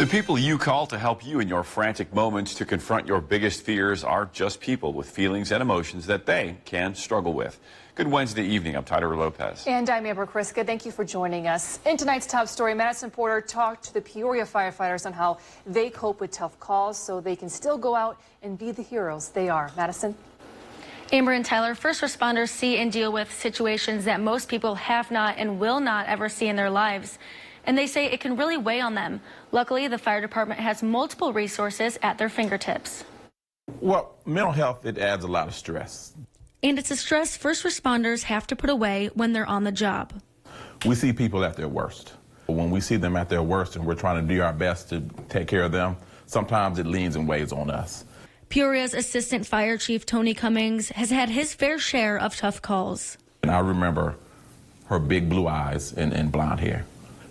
The people you call to help you in your frantic moments to confront your biggest fears are just people with feelings and emotions that they can struggle with. Good Wednesday evening. I'm Tyler Lopez. And I'm Amber Kriska. Thank you for joining us. In tonight's top story, Madison Porter talked to the Peoria firefighters on how they cope with tough calls so they can still go out and be the heroes they are. Madison? Amber and Tyler, first responders see and deal with situations that most people have not and will not ever see in their lives. And they say it can really weigh on them. Luckily, the fire department has multiple resources at their fingertips. Well, mental health, it adds a lot of stress. And it's a stress first responders have to put away when they're on the job. We see people at their worst. When we see them at their worst and we're trying to do our best to take care of them, sometimes it leans and weighs on us. Peoria's Assistant Fire Chief Tony Cummings has had his fair share of tough calls. And I remember her big blue eyes and blonde hair.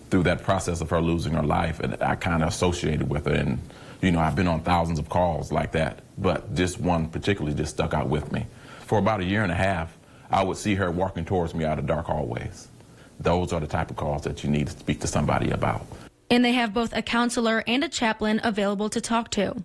Through that process of her losing her life, and I kind of associated with her. And, you know, I've been on thousands of calls like that, but this one particularly just stuck out with me. For about a year and a half, I would see her walking towards me out of dark hallways. Those are the type of calls that you need to speak to somebody about. And they have both a counselor and a chaplain available to talk to.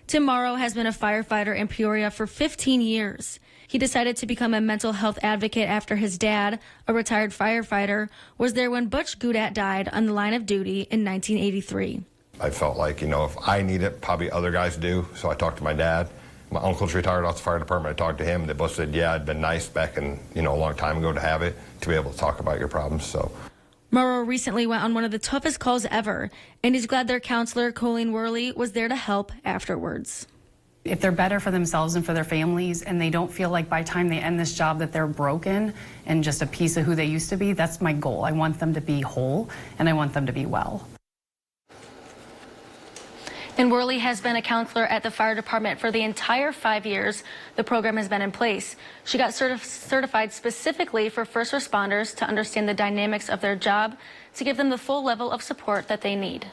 Tim Morrow has been a firefighter in Peoria for 15 years. He decided to become a mental health advocate after his dad, a retired firefighter, was there when Butch Goudat died on the line of duty in 1983. I felt like, you know, if I need it, probably other guys do. So I talked to my dad. My uncle's retired off the fire department. I talked to him. They both said, yeah, it'd been nice back in, you know, a long time ago to have it, to be able to talk about your problems. So Morrow recently went on one of the toughest calls ever, and he's glad their counselor, Colleen Worley, was there to help afterwards. If they're better for themselves and for their families and they don't feel like by the time they end this job that they're broken and just a piece of who they used to be, that's my goal. I want them to be whole and I want them to be well. And Worley has been a counselor at the fire department for the entire 5 years the program has been in place. She got certified specifically for first responders to understand the dynamics of their job to give them the full level of support that they need.